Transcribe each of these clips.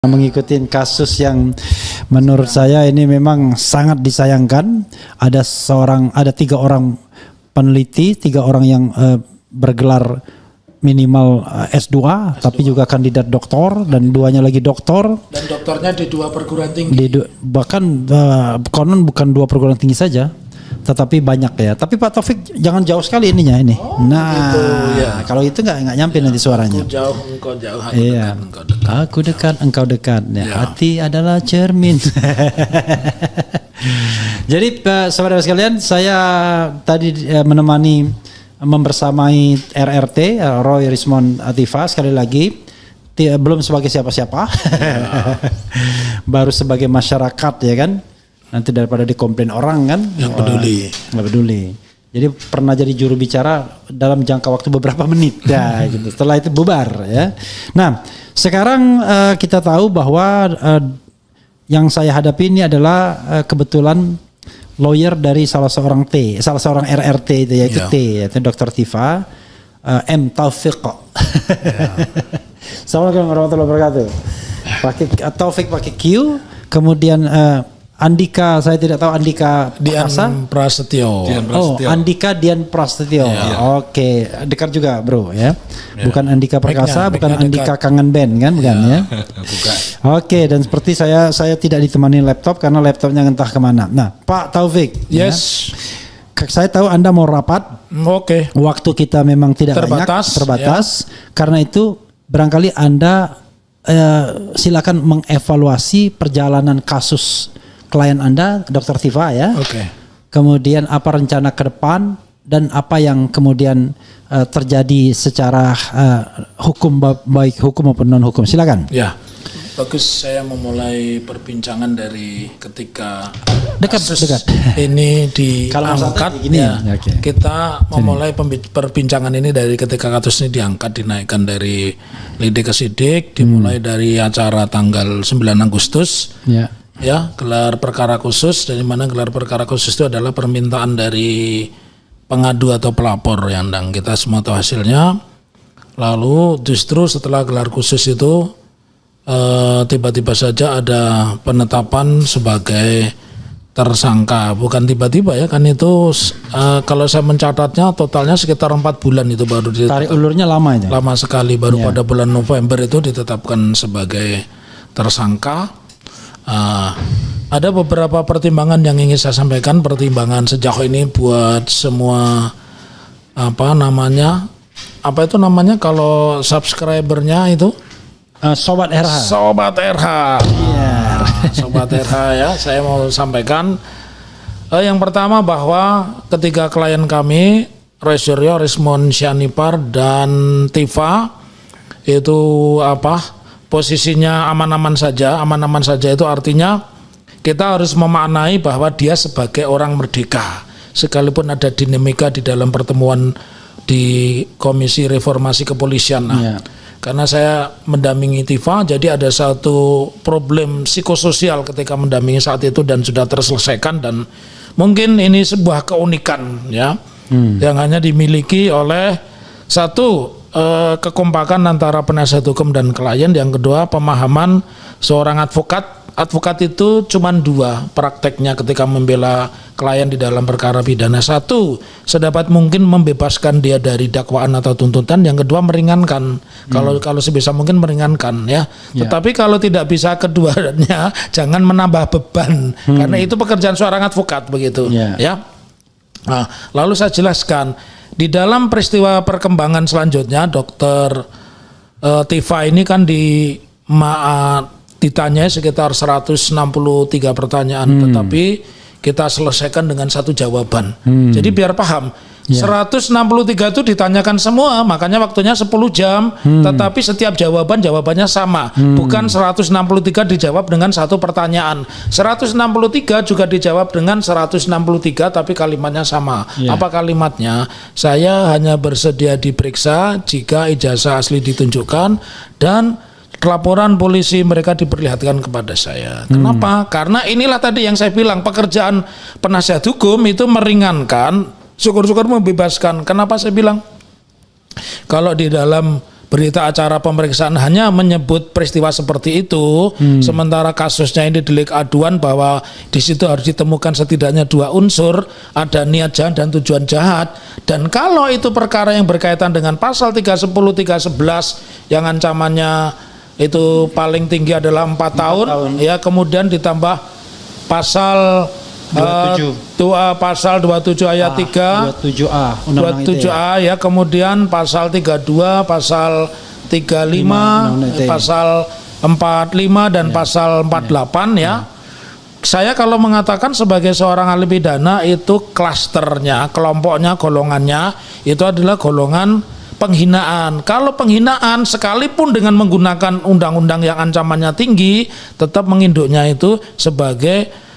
Mengikuti kasus yang menurut saya ini memang sangat disayangkan. Ada tiga orang peneliti, tiga orang yang bergelar minimal S2, tapi juga kandidat doktor, dan duanya lagi doktor. Dan doktornya di dua perguruan tinggi. Bahkan konon bukan dua perguruan tinggi saja, tetapi banyak ya. Tapi Pak Taufik jangan jauh sekali ininya ini. Gitu, ya. Kalau itu nggak nyampe nanti suaranya. Engkau jauh, aku dekat, engkau dekat. Ya. Hati adalah cermin. Jadi saudara sekalian, saya tadi membersamai RRT Roy Rismond Atifa sekali lagi. Belum sebagai siapa-siapa, baru sebagai masyarakat ya kan. Nanti daripada dikomplain orang kan, nggak peduli. Jadi pernah jadi juru bicara dalam jangka waktu beberapa menit, ya, gitu. Setelah itu bubar ya. Nah sekarang kita tahu bahwa yang saya hadapi ini adalah kebetulan lawyer dari salah seorang RRT itu, yaitu yaitu Dr. Tifa M. Taufik. Assalamualaikum warahmatullahi wabarakatuh. Taufik pakai Q, kemudian Andika, saya tidak tahu Andika Dian Prasetyo. Andika Dian Prasetyo. Oke, dekat juga bro ya. Bukan Andika Perkasa, bukan Andika Kangen Band kan, bukan ya? Oke, dan seperti saya tidak ditemani laptop karena laptopnya entah kemana. Nah, Pak Taufik. Yes. Ya, saya tahu Anda mau rapat. Oke. Waktu kita memang tidak terbatas. Karena itu barangkali Anda silakan mengevaluasi perjalanan kasus klien Anda, Dr. Tifa ya. Oke. Kemudian apa rencana ke depan dan apa yang kemudian terjadi secara hukum, baik hukum maupun non hukum. Silakan. Ya. Bagus, saya memulai perbincangan dari ketika dekat ini diangkat. Okay. Kita memulai perbincangan ini dari ketika kasus ini diangkat, dinaikkan dari lidik ke sidik, dimulai dari acara tanggal 9 Agustus. Ya, gelar perkara khusus, dari mana gelar perkara khusus itu adalah permintaan dari pengadu atau pelapor yang kita semua tahu hasilnya. Lalu justru setelah gelar khusus itu tiba-tiba saja ada penetapan sebagai tersangka. Bukan tiba-tiba ya, kan itu kalau saya mencatatnya totalnya sekitar 4 bulan itu baru ditetapkan. Tarik ulurnya lama itu. Lama sekali, baru pada bulan November itu ditetapkan sebagai tersangka. Ada beberapa pertimbangan yang ingin saya sampaikan. Pertimbangan sejauh ini buat semua apa itu namanya kalau subscribernya itu Sobat RH. Sobat RH. Sobat RH ya, saya mau sampaikan yang pertama bahwa ketiga klien kami Roy Rismond Syanipar dan Tifa itu posisinya aman-aman saja itu artinya kita harus memaknai bahwa dia sebagai orang merdeka, sekalipun ada dinamika di dalam pertemuan di Komisi Reformasi Kepolisian. Karena saya mendampingi Tifa, jadi ada satu problem psikososial ketika mendampingi saat itu dan sudah terselesaikan, dan mungkin ini sebuah keunikan ya yang hanya dimiliki oleh satu kekompakan antara penasihat hukum dan klien, yang kedua pemahaman seorang advokat itu cuma dua prakteknya ketika membela klien di dalam perkara pidana. Satu, sedapat mungkin membebaskan dia dari dakwaan atau tuntutan, yang kedua meringankan. Kalau sebisa mungkin meringankan ya. Tetapi kalau tidak bisa keduanya, jangan menambah beban karena itu pekerjaan seorang advokat begitu ya. Nah, lalu saya jelaskan di dalam peristiwa perkembangan selanjutnya, Dr. Tifa ini kan ditanya sekitar 163 pertanyaan, tetapi kita selesaikan dengan satu jawaban. Jadi biar paham, 163 itu ditanyakan semua, makanya waktunya 10 jam, tetapi setiap jawabannya sama. Bukan 163 dijawab dengan satu pertanyaan. 163 juga dijawab dengan 163, tapi kalimatnya sama. Apa kalimatnya? Saya hanya bersedia diperiksa jika ijazah asli ditunjukkan dan laporan polisi mereka diperlihatkan kepada saya. Kenapa? Karena inilah tadi yang saya bilang, pekerjaan penasihat hukum itu meringankan, syukur-syukur membebaskan. Kenapa saya bilang? Kalau di dalam berita acara pemeriksaan hanya menyebut peristiwa seperti itu, sementara kasusnya ini delik aduan bahwa di situ harus ditemukan setidaknya 2 unsur, ada niat jahat dan tujuan jahat. Dan kalau itu perkara yang berkaitan dengan pasal 310, 311 yang ancamannya itu paling tinggi adalah 4 tahun, ya, kemudian ditambah pasal 27 ayat 3 27A ya, kemudian pasal 32, pasal 35, pasal 45 dan pasal 48 ya. Saya kalau mengatakan sebagai seorang ahli pidana itu klasternya, kelompoknya, golongannya itu adalah golongan penghinaan. Kalau penghinaan sekalipun dengan menggunakan undang-undang yang ancamannya tinggi, tetap menginduknya itu sebagai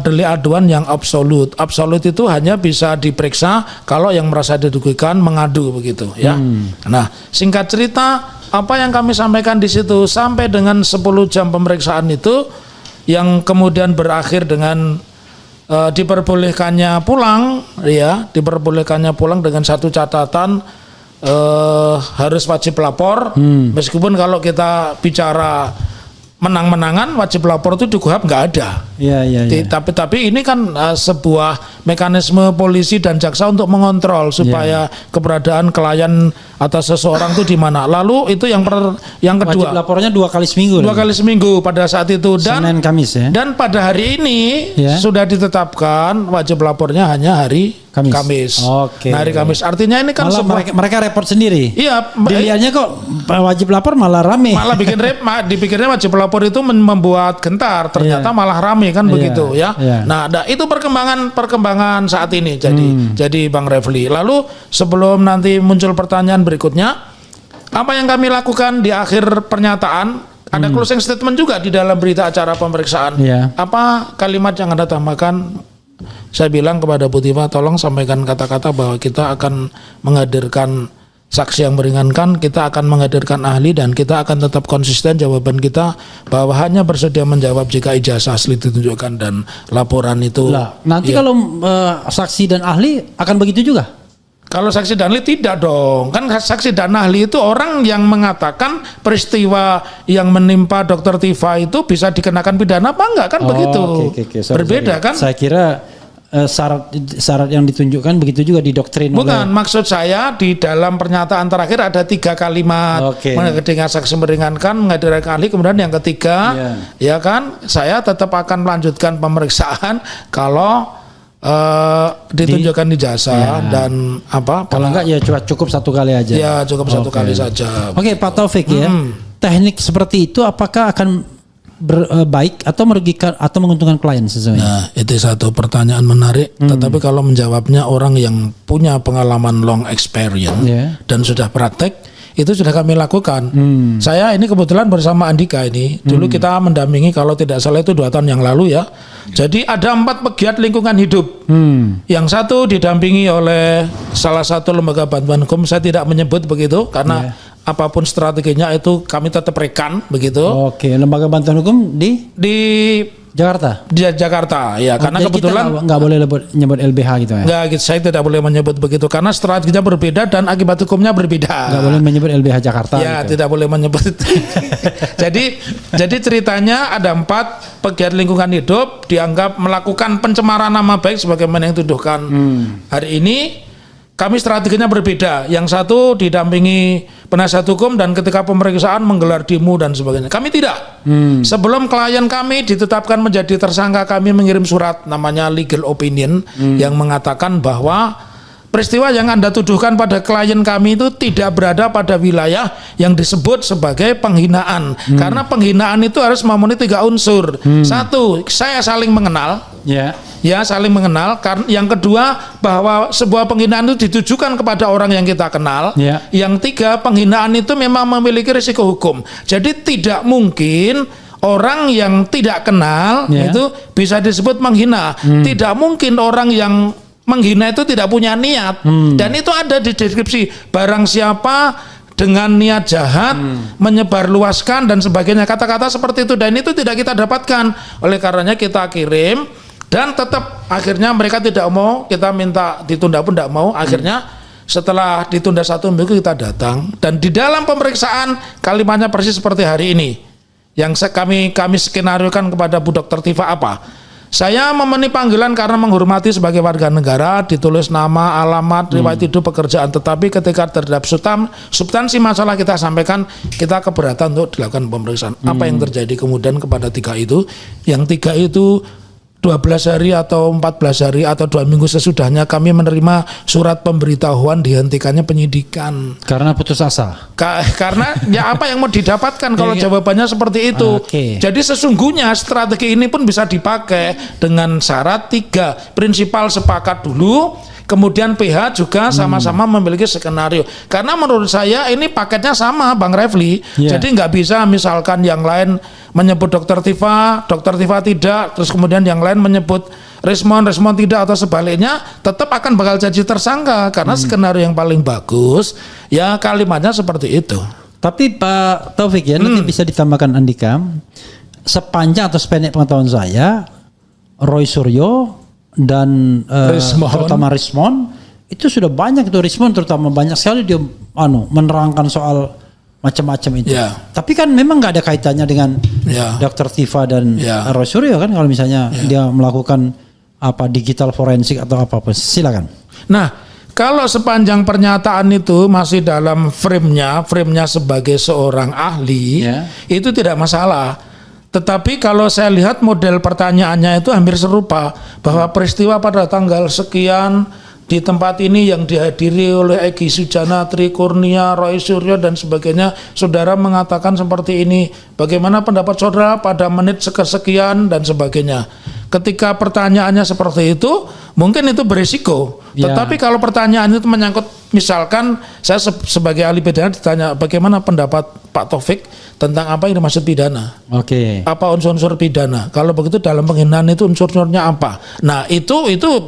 delik aduan yang absolut. Absolut itu hanya bisa diperiksa kalau yang merasa dirugikan mengadu begitu ya. Nah, singkat cerita apa yang kami sampaikan di situ sampai dengan 10 jam pemeriksaan itu yang kemudian berakhir dengan diperbolehkannya pulang ya, diperbolehkannya pulang dengan satu catatan, harus wajib lapor. Meskipun kalau kita bicara menang-menangan wajib lapor itu di KUHAP nggak ada. Tapi ini kan sebuah mekanisme polisi dan jaksa untuk mengontrol supaya keberadaan klien atau seseorang itu di mana. Lalu itu yang kedua. Wajib lapornya 2 kali seminggu. 2 kali seminggu pada saat itu, dan Senin Kamis ya. Dan pada hari ini sudah ditetapkan wajib lapornya hanya hari Kamis. Oke. Nah, hari Kamis. Artinya ini kan mereka repot sendiri. Iya. Dilihatnya kok wajib lapor malah rame. Malah bikin dipikirnya wajib lapor itu membuat gentar. Ternyata malah rame kan begitu ya. Nah, itu perkembangan saat ini. Jadi Bang Refli. Lalu sebelum nanti muncul pertanyaan berikutnya, apa yang kami lakukan di akhir pernyataan? Ada closing statement juga di dalam berita acara pemeriksaan. Apa kalimat yang Anda tambahkan? Saya bilang kepada Bu Tiva, tolong sampaikan kata-kata bahwa kita akan menghadirkan saksi yang meringankan, kita akan menghadirkan ahli, dan kita akan tetap konsisten jawaban kita bahwa hanya bersedia menjawab jika ijazah asli ditunjukkan dan laporan itu. Nanti kalau saksi dan ahli akan begitu juga? Kalau saksi dan ahli tidak dong. Kan saksi dan ahli itu orang yang mengatakan peristiwa yang menimpa Dr. Tiva itu bisa dikenakan pidana apa enggak, kan begitu. Berbeda kan? Saya kira syarat yang ditunjukkan begitu juga didoktrin. Bukan, maksud saya di dalam pernyataan terakhir ada 3 kalimat. Dengan saksi meringankan, menghadirkan ahli, kemudian yang ketiga ya kan, saya tetap akan melanjutkan pemeriksaan kalau ditunjukkan ijazah dan apa. Kalau enggak ya cukup 1 kali aja. Ya cukup 1 kali saja. Oke, Pak Taufik ya. Teknik seperti itu apakah akan baik atau merugikan atau menguntungkan klien sesuai? Nah, itu satu pertanyaan menarik. Tetapi kalau menjawabnya orang yang punya pengalaman long experience dan sudah praktek, itu sudah kami lakukan. Saya ini kebetulan bersama Andika ini. Dulu kita mendampingi, kalau tidak salah itu 2 tahun yang lalu ya. Jadi ada 4 pegiat lingkungan hidup. Yang satu didampingi oleh salah satu lembaga bantuan hukum. Saya tidak menyebut begitu karena apapun strateginya itu kami tetap rekan begitu. Oke, lembaga bantuan hukum di Jakarta. Di Jakarta ya, karena kebetulan nggak boleh nyebut LBH gitu ya. Nggak, saya tidak boleh menyebut begitu karena strateginya berbeda dan akibat hukumnya berbeda. Nggak boleh menyebut LBH Jakarta. Ya, gitu. Tidak boleh menyebut. jadi ceritanya ada 4 pegiat lingkungan hidup dianggap melakukan pencemaran nama baik sebagaimana yang dituduhkan. Hari ini kami strateginya berbeda. Yang satu didampingi penasihat hukum dan ketika pemeriksaan menggelar demo dan sebagainya. Kami tidak. Sebelum klien kami ditetapkan menjadi tersangka, kami mengirim surat namanya legal opinion yang mengatakan bahwa peristiwa yang Anda tuduhkan pada klien kami itu tidak berada pada wilayah yang disebut sebagai penghinaan. Karena penghinaan itu harus memenuhi 3 unsur. 1, saya saling mengenal. Ya, saling mengenal. Yang kedua, bahwa sebuah penghinaan itu ditujukan kepada orang yang kita kenal. Yang 3, penghinaan itu memang memiliki risiko hukum. Jadi tidak mungkin orang yang tidak kenal itu bisa disebut menghina. Tidak mungkin orang yang menghina itu tidak punya niat. Dan itu ada di deskripsi. Barang siapa dengan niat jahat menyebarluaskan dan sebagainya, kata-kata seperti itu, dan itu tidak kita dapatkan. Oleh karenanya kita kirim. Dan tetap akhirnya mereka tidak mau, kita minta ditunda pun tidak mau. Akhirnya Setelah ditunda 1 minggu kita datang, dan di dalam pemeriksaan kalimatnya persis seperti hari ini. Yang kami skenariokan kepada Bu Dr. Tifa apa? Saya memenuhi panggilan karena menghormati sebagai warga negara, ditulis nama, alamat, riwayat hidup, pekerjaan. Tetapi ketika terhadap substansi masalah kita sampaikan, kita keberatan untuk dilakukan pemeriksaan. Apa yang terjadi kemudian kepada 3 itu? Yang 3 itu 12 hari atau 14 hari atau 2 minggu sesudahnya kami menerima surat pemberitahuan dihentikannya penyidikan. Karena putus asa. Karena ya apa yang mau didapatkan kalau jawabannya seperti itu. Jadi sesungguhnya strategi ini pun bisa dipakai dengan syarat 3. Prinsipal sepakat dulu, kemudian PH juga sama-sama memiliki skenario. Karena menurut saya ini paketnya sama Bang Refli. Jadi nggak bisa misalkan yang lain menyebut Dr. Tifa tidak, terus kemudian yang lain menyebut Rismon tidak, atau sebaliknya, tetap akan bakal jadi tersangka karena skenario yang paling bagus ya kalimatnya seperti itu. Tapi Pak Taufik ya, nanti bisa ditambahkan Andika, sepanjang atau sependek pengetahuan saya, Roy Suryo dan terutama Rismon itu sudah banyak itu terutama banyak sekali dia menerangkan soal macam-macam itu. Tapi kan memang nggak ada kaitannya dengan Dr. Tifa dan Roy Suryo kan, kalau misalnya dia melakukan digital forensik atau apa-apa. Silakan. Nah, kalau sepanjang pernyataan itu masih dalam frame-nya sebagai seorang ahli, itu tidak masalah. Tetapi kalau saya lihat model pertanyaannya itu hampir serupa, bahwa peristiwa pada tanggal sekian di tempat ini yang dihadiri oleh Egy Sujana, Tri Kurnia, Roy Suryo dan sebagainya, saudara mengatakan seperti ini. Bagaimana pendapat saudara pada menit sekian dan sebagainya. Ketika pertanyaannya seperti itu, mungkin itu berisiko. Tetapi kalau pertanyaan itu menyangkut, misalkan saya sebagai ahli pidana ditanya bagaimana pendapat Pak Taufik tentang apa yang dimaksud pidana. Apa unsur-unsur pidana? Kalau begitu dalam penghinaan itu unsur-unsurnya apa? Nah, itu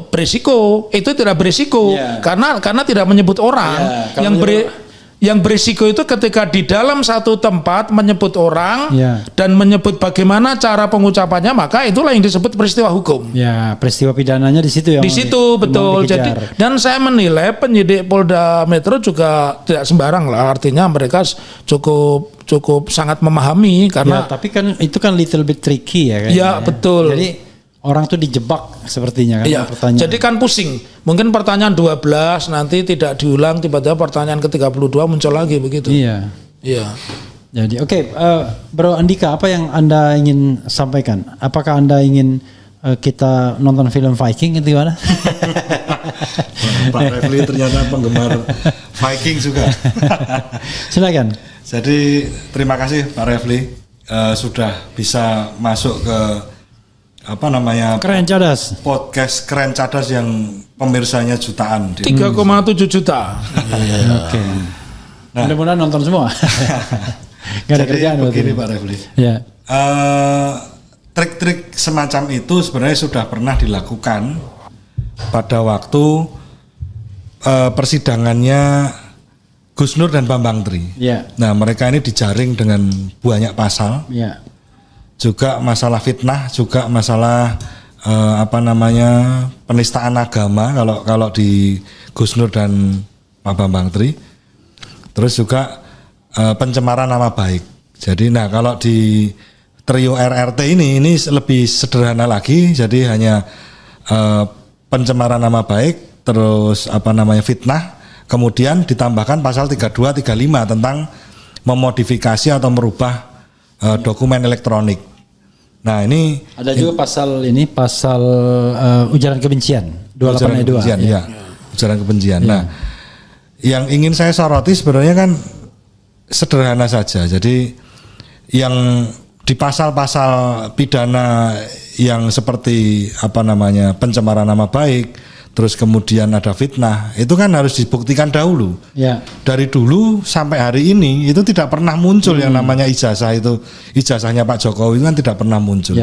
berisiko. Itu tidak berisiko karena tidak menyebut orang. Yang berisiko itu ketika di dalam satu tempat menyebut orang dan menyebut bagaimana cara pengucapannya, maka itulah yang disebut peristiwa hukum. Peristiwa pidananya di situ. Di situ betul. Jadi, dan saya menilai penyidik Polda Metro juga tidak sembarang lah. Artinya mereka cukup sangat memahami karena. Tapi kan itu kan little bit tricky ya. Betul. Jadi orang tuh dijebak sepertinya kan pertanyaan. Jadi kan pusing. Mungkin pertanyaan 12 nanti tidak diulang, tiba-tiba pertanyaan ke-32 muncul lagi begitu. Iya. Jadi Bro Andika, apa yang Anda ingin sampaikan? Apakah Anda ingin kita nonton film Viking itu gimana? Pak Refli ternyata penggemar Viking juga. Silakan. Jadi terima kasih Pak Refli sudah bisa masuk ke Keren Cadas, podcast Keren Cadas yang pemirsanya jutaan, 3,7 juta. Mudah-mudahan nonton semua. Gak ada kerjaan begini Pak Refli. Trik-trik semacam itu sebenarnya sudah pernah dilakukan pada waktu persidangannya Gus Nur dan Bambang Tri. Nah, mereka ini dijaring dengan banyak pasal. Juga masalah fitnah, juga masalah penistaan agama kalau di Gus Nur dan Pak Bambang Tri. Terus juga pencemaran nama baik. Jadi kalau di trio RRT ini lebih sederhana lagi. Jadi hanya pencemaran nama baik, terus fitnah, kemudian ditambahkan pasal 32, 35 tentang memodifikasi atau merubah dokumen elektronik. Nah, ini ada juga pasal ujaran kebencian 28 ayat 2. Ujaran kebencian. Nah, yang ingin saya soroti sebenarnya kan sederhana saja. Jadi yang di pasal-pasal pidana yang seperti pencemaran nama baik, terus kemudian ada fitnah, itu kan harus dibuktikan dahulu. Dari dulu sampai hari ini itu tidak pernah muncul yang namanya ijazah itu. Ijazahnya Pak Jokowi itu kan tidak pernah muncul.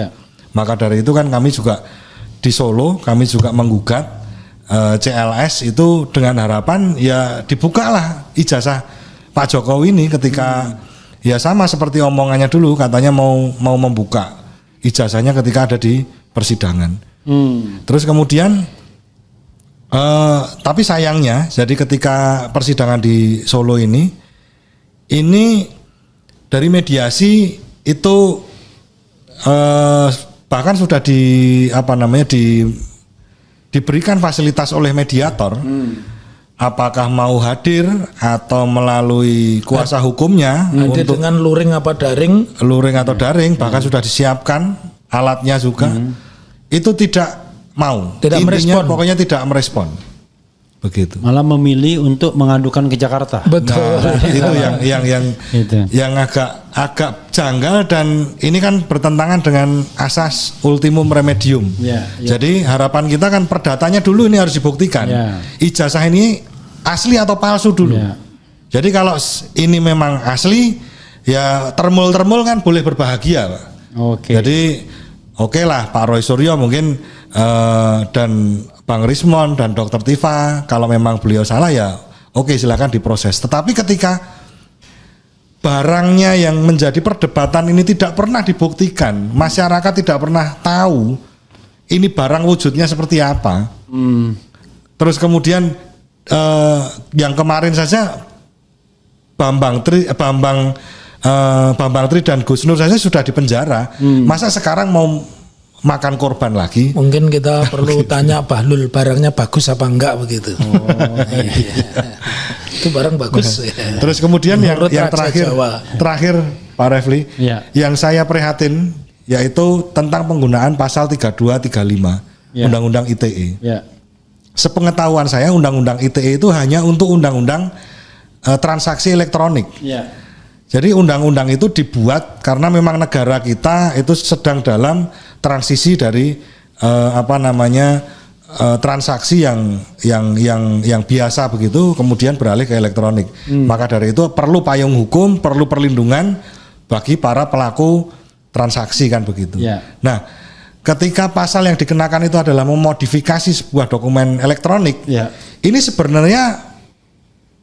Maka dari itu kan kami juga di Solo, kami juga menggugat CLS itu dengan harapan dibukalah ijazah Pak Jokowi ini ketika sama seperti omongannya dulu, katanya mau membuka ijazahnya ketika ada di persidangan. Terus kemudian Tapi sayangnya, jadi ketika persidangan di Solo ini dari mediasi itu bahkan sudah diberikan fasilitas oleh mediator. Apakah mau hadir atau melalui kuasa hukumnya hadir dengan luring apa daring? Luring atau daring, bahkan sudah disiapkan alatnya juga. Itu tidak mau. Tidak Intinya merespon. pokoknya tidak merespon. Begitu. Malah memilih untuk mengadukan ke Jakarta. Betul. Nah, itu Itu. yang agak janggal, dan ini kan bertentangan dengan asas ultimum remedium. Ya. Jadi harapan kita kan perdatanya dulu ini harus dibuktikan. Ya. Ijazah ini asli atau palsu dulu. Ya. Jadi kalau ini memang asli, ya termul kan boleh berbahagia, Pak. Oke. Jadi oke lah Pak Roy Suryo mungkin dan Bang Rismon dan Dr. Tifa, kalau memang beliau salah ya oke, silakan diproses. Tetapi ketika barangnya yang menjadi perdebatan ini tidak pernah dibuktikan, masyarakat tidak pernah tahu ini barang wujudnya seperti apa. Terus kemudian yang kemarin saja Bambang Tri dan Gus Nur saja sudah dipenjara. Masa sekarang mau makan korban lagi? Mungkin kita perlu tanya Bahlul, barangnya bagus apa enggak begitu. Itu barang bagus. Terus kemudian Menurut yang Raja terakhir Pak Refli, Ya. yang saya prihatin yaitu tentang penggunaan pasal 32, 35 Ya. Undang-Undang ITE. Ya. Sepengetahuan saya Undang-Undang ITE itu hanya untuk undang-undang transaksi elektronik. Ya. Jadi undang-undang itu dibuat karena memang negara kita itu sedang dalam transisi dari transaksi yang biasa begitu, kemudian beralih ke elektronik. Maka dari itu perlu payung hukum, perlu perlindungan bagi para pelaku transaksi kan begitu. Ya. Nah, ketika pasal yang dikenakan itu adalah memodifikasi sebuah dokumen elektronik, Ya. ini sebenarnya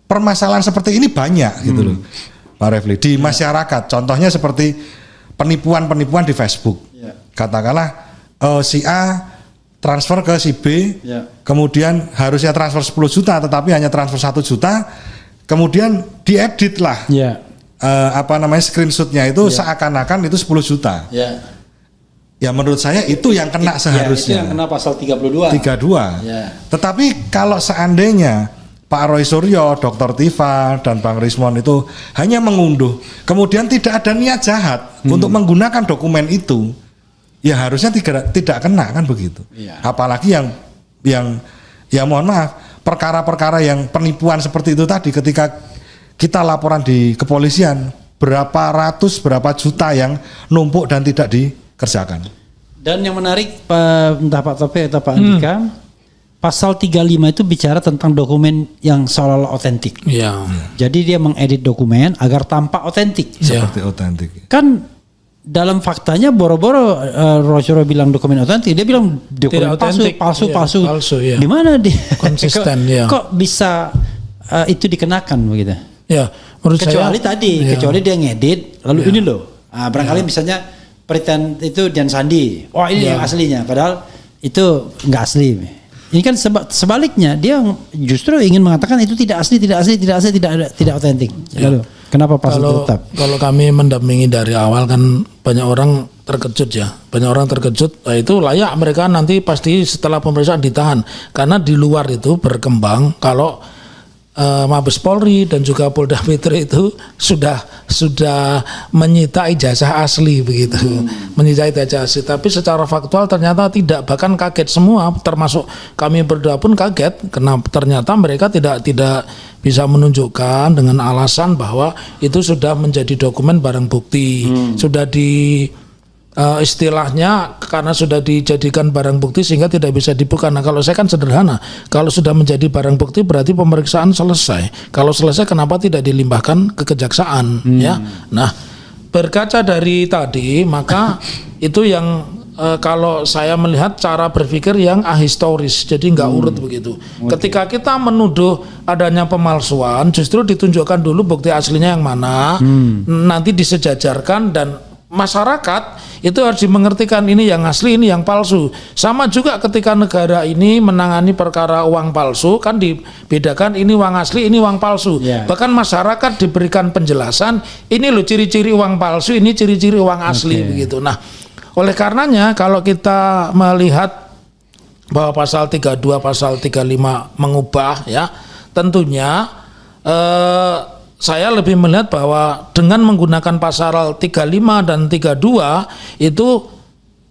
permasalahan seperti ini banyak gitu loh, Pak Refli, di masyarakat. Contohnya seperti penipuan-penipuan di Facebook. Ya. Katakanlah si A transfer ke si B, Ya. kemudian harusnya transfer 10 juta tetapi hanya transfer 1 juta, kemudian diedit lah Ya. screenshotnya itu seakan-akan itu 10 juta. Ya. Ya menurut saya itu yang kena Itu seharusnya. yang kena pasal 32. 32. Ya. Tetapi kalau seandainya Pak Roy Suryo, Dr. Tifa, dan Bang Rismon itu hanya mengunduh, kemudian tidak ada niat jahat untuk menggunakan dokumen itu, ya harusnya tidak kena kan begitu. Iya. Apalagi yang mohon maaf, perkara-perkara yang penipuan seperti itu tadi, ketika kita laporan di kepolisian, berapa ratus, berapa juta yang numpuk dan tidak dikerjakan. Dan yang menarik entah Pak Tope atau Pak Andika, pasal 35 itu bicara tentang dokumen yang seolah-olah otentik. Ya. Jadi dia mengedit dokumen agar tampak otentik. Seperti otentik. Kan dalam faktanya boro-boro Rosyuro bilang dokumen otentik, dia bilang dokumen otentik. palsu. Ya. Di mana dia Konsisten, ya. Kok bisa itu dikenakan begitu? Ya, menurut Kecuali saya kecuali dia ngedit lalu ini loh. Barangkali misalnya pretend itu Dian Sandi. Oh ini yang aslinya, padahal itu nggak asli. Ini kan sebaliknya, dia justru ingin mengatakan itu tidak asli, tidak otentik. Lalu kenapa pasal itu tetap? Kalau kami mendampingi dari awal kan banyak orang terkejut ya. Banyak orang terkejut, itu layak mereka nanti pasti setelah pemeriksaan ditahan. Karena di luar itu berkembang kalau Mabes Polri dan juga Polda Metro itu sudah menyita ijazah asli begitu, menyita ijazah asli. Tapi secara faktual ternyata tidak, bahkan kaget semua, termasuk kami berdua pun kaget, karena ternyata mereka tidak bisa menunjukkan dengan alasan bahwa itu sudah menjadi dokumen barang bukti, sudah istilahnya karena sudah dijadikan barang bukti sehingga tidak bisa dibuka. Nah kalau saya kan sederhana, kalau sudah menjadi barang bukti berarti pemeriksaan selesai. Kalau selesai kenapa tidak dilimpahkan ke kejaksaan ya? Nah berkaca dari tadi maka itu yang kalau saya melihat cara berpikir yang ahistoris, jadi nggak urut begitu. Ketika kita menuduh adanya pemalsuan, justru ditunjukkan dulu bukti aslinya yang mana, nanti disejajarkan dan masyarakat itu harus dimengertikan ini yang asli, ini yang palsu. Sama juga ketika negara ini menangani perkara uang palsu, kan dibedakan ini uang asli, ini uang palsu. Bahkan masyarakat diberikan penjelasan, ini loh ciri-ciri uang palsu, ini ciri-ciri uang asli begitu. Nah, oleh karenanya kalau kita melihat bahwa pasal 32, pasal 35 mengubah ya, tentunya saya lebih melihat bahwa dengan menggunakan pasal 35 dan 32 itu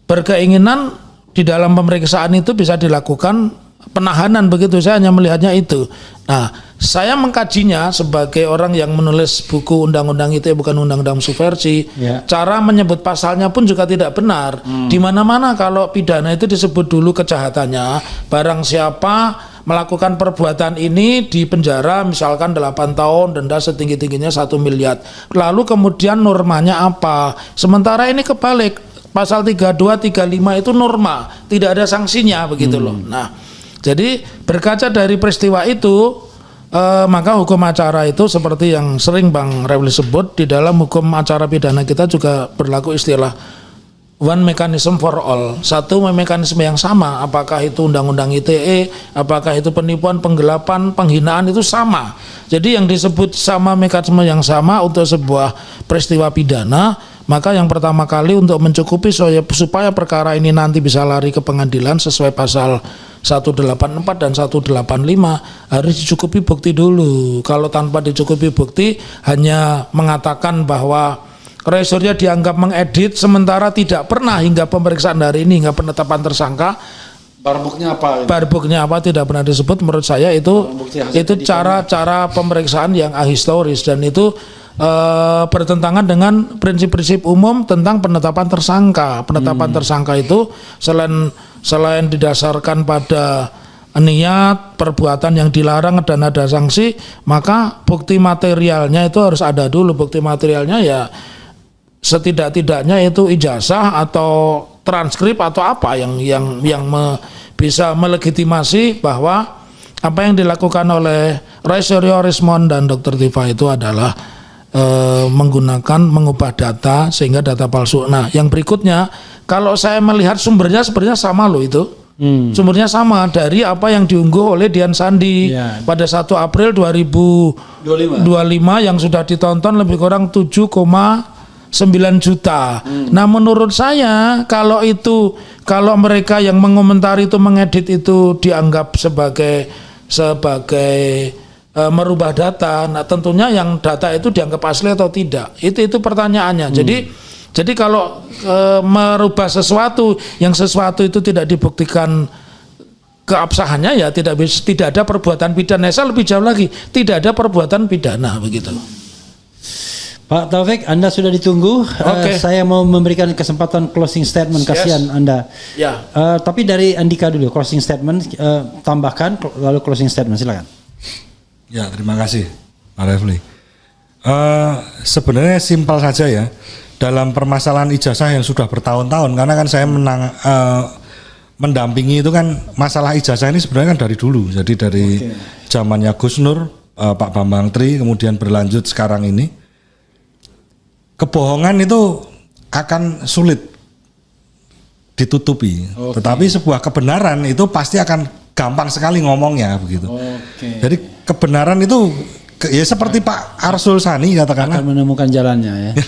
berkeinginan di dalam pemeriksaan itu bisa dilakukan penahanan begitu, saya hanya melihatnya itu. Nah, saya mengkajinya sebagai orang yang menulis buku undang-undang ITE bukan undang-undang subversi. Cara menyebut pasalnya pun juga tidak benar. Di mana-mana kalau pidana itu disebut dulu kejahatannya, barang siapa melakukan perbuatan ini di penjara misalkan 8 tahun, denda setinggi-tingginya 1 miliar. Lalu kemudian normanya apa? Sementara ini kebalik. Pasal 32, 35 itu norma, tidak ada sanksinya begitu loh. Nah, jadi berkaca dari peristiwa itu, maka hukum acara itu seperti yang sering Bang Refli sebut, di dalam hukum acara pidana kita juga berlaku istilah one mechanism for all, satu mekanisme yang sama, apakah itu undang-undang ITE, apakah itu penipuan, penggelapan, penghinaan, itu sama. Jadi yang disebut sama mekanisme yang sama untuk sebuah peristiwa pidana, maka yang pertama kali untuk mencukupi supaya perkara ini nanti bisa lari ke pengadilan sesuai pasal 184 dan 185 harus dicukupi bukti dulu. Kalau tanpa dicukupi bukti hanya mengatakan bahwa revisornya dianggap mengedit sementara tidak pernah hingga pemeriksaan hari ini hingga penetapan tersangka, barbuknya apa tidak pernah disebut. Menurut saya itu cara pemeriksaan yang ahistoris dan itu bertentangan dengan prinsip-prinsip umum tentang penetapan tersangka. Penetapan tersangka itu selain didasarkan pada niat, perbuatan yang dilarang dan ada sanksi, maka bukti materialnya itu harus ada dulu. Bukti materialnya ya setidak-tidaknya itu ijazah atau transkrip atau apa yang bisa melegitimasi bahwa apa yang dilakukan oleh Raisorio Rismond dan Dr. Tifa itu adalah mengubah data sehingga data palsu. Nah, yang berikutnya kalau saya melihat sumbernya sebenarnya sama loh itu. Sumbernya sama dari apa yang diunggah oleh Dian Sandi pada 1 April 2025 yang sudah ditonton lebih kurang 7,9 juta. Nah, menurut saya kalau mereka yang mengomentari itu mengedit itu dianggap sebagai merubah data, nah tentunya yang data itu dianggap asli atau tidak. Itu pertanyaannya. Jadi kalau merubah sesuatu itu tidak dibuktikan keabsahannya, ya tidak ada perbuatan pidana. Saya lebih jauh lagi, tidak ada perbuatan pidana begitu. Pak Taufik, Anda sudah ditunggu. Saya mau memberikan kesempatan closing statement. Kasihan Anda. Tapi dari Andika dulu, closing statement, tambahkan lalu closing statement, silakan. Ya, terima kasih Pak Refli. Sebenarnya simpel saja ya, dalam permasalahan ijazah yang sudah bertahun-tahun, karena kan saya mendampingi itu kan masalah ijazah ini sebenarnya kan dari dulu. Jadi dari zamannya Gus Nur, Pak Bambang Tri, kemudian berlanjut sekarang ini. Kebohongan itu akan sulit ditutupi, tetapi sebuah kebenaran itu pasti akan gampang sekali ngomongnya begitu. Jadi kebenaran itu ya seperti Pak Arsul Sani katakanlah akan menemukan jalannya ya.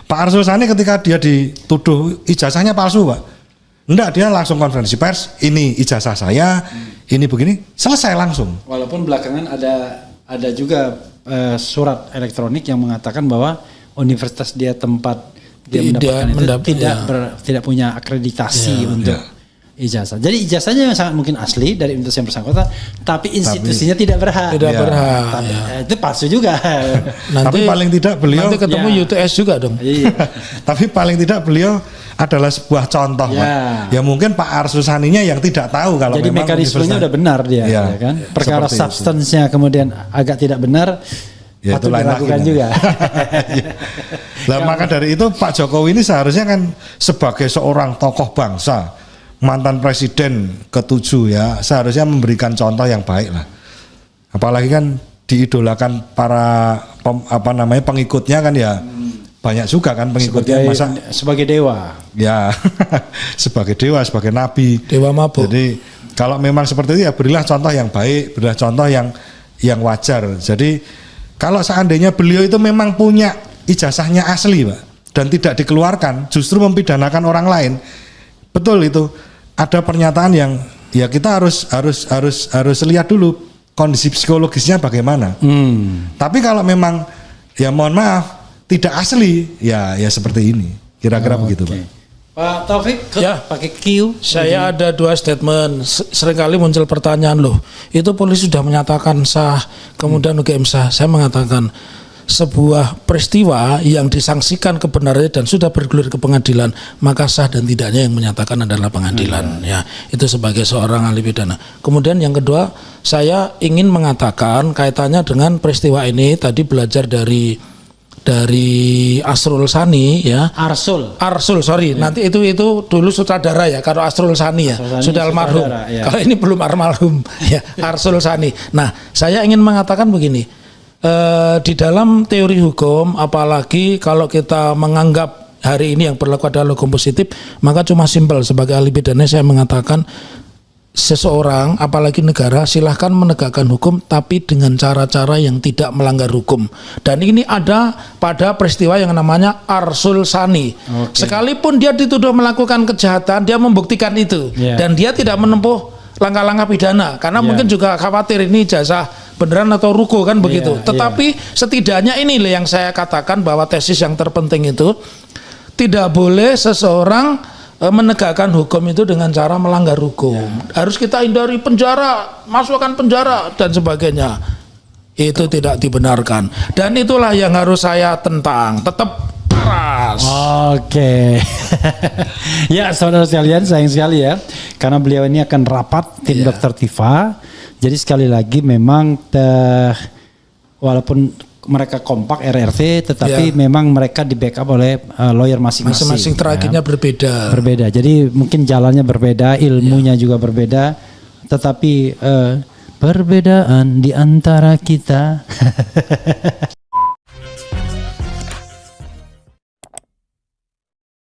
Pak Arsul Sani ketika dia dituduh ijazahnya palsu, Pak. Enggak, dia langsung konferensi pers, ini ijazah saya, ini begini, selesai langsung. Walaupun belakangan ada juga surat elektronik yang mengatakan bahwa universitas dia tempat dia mendapatkan itu tidak punya akreditasi untuk ijazah. Jadi ijazahnya yang sangat mungkin asli dari universitas yang bersangkutan, tapi institusinya tidak berhak. Itu palsu juga. Tapi paling tidak beliau nanti ketemu UTS juga dong. Tapi paling tidak beliau adalah sebuah contoh, Pak. Ya mungkin Pak Arsul Saninya yang tidak tahu kalau jadi memang mekanismenya udah benar dia, ya kan? Perkara substance-nya kemudian agak tidak benar, ya, patut dilakukan juga. Nah, maka dari itu Pak Jokowi ini seharusnya kan sebagai seorang tokoh bangsa, mantan presiden ke-7 ya, seharusnya memberikan contoh yang baik lah. Apalagi kan diidolakan para pengikutnya kan ya. banyak juga kan pengikutnya sebagai dewa. Ya, sebagai dewa, sebagai nabi. Dewa mabuk. Jadi kalau memang seperti itu ya berilah contoh yang baik, berilah contoh yang wajar. Jadi kalau seandainya beliau itu memang punya ijazahnya asli, Pak, dan tidak dikeluarkan, justru mempidanakan orang lain. Betul itu. Ada pernyataan yang ya kita harus lihat dulu kondisi psikologisnya bagaimana. Tapi kalau memang ya mohon maaf tidak asli, ya seperti ini. Kira-kira begitu, Pak. Pak Taufik, pakai Q. Saya ada 2 statement. Seringkali muncul pertanyaan, loh, itu polisi sudah menyatakan sah, kemudian UGM sah. Saya mengatakan sebuah peristiwa yang disangsikan kebenarannya dan sudah bergulir ke pengadilan, maka sah dan tidaknya yang menyatakan adalah pengadilan. Ya, itu sebagai seorang ahli pidana. Kemudian yang kedua, saya ingin mengatakan kaitannya dengan peristiwa ini tadi belajar dari Asrul Sani ya. Arsul sorry. Ya. Nanti itu dulu sutradara ya. Kalau Asrul Sani ya sudah almarhum. Ya. Kalau ini belum almarhum ya. Arsul Sani. Nah, saya ingin mengatakan begini. Di dalam teori hukum, apalagi kalau kita menganggap hari ini yang berlaku adalah hukum positif, maka cuma simpel sebagai ahli pidana saya mengatakan seseorang, apalagi negara, silahkan menegakkan hukum tapi dengan cara-cara yang tidak melanggar hukum. Dan ini ada pada peristiwa yang namanya Arsul Sani. Sekalipun dia dituduh melakukan kejahatan, dia membuktikan itu dan dia tidak menempuh langkah-langkah pidana karena mungkin juga khawatir ini ijazah beneran atau ruko kan begitu. Tetapi setidaknya ini yang saya katakan bahwa tesis yang terpenting itu tidak boleh seseorang menegakkan hukum itu dengan cara melanggar hukum. Harus kita hindari penjara, masukkan penjara dan sebagainya. Itu tidak dibenarkan. Dan itulah yang harus saya tentang. Tetap keras. Oke. Ya, saudara sekalian, sayang sekali ya, karena beliau ini akan rapat tim Dr. Tifa. Jadi sekali lagi memang walaupun mereka kompak RRT, tetapi memang mereka di backup oleh lawyer masing-masing. Masing-masing terakhirnya berbeda. Jadi mungkin jalannya berbeda, ilmunya juga berbeda, tetapi perbedaan di antara kita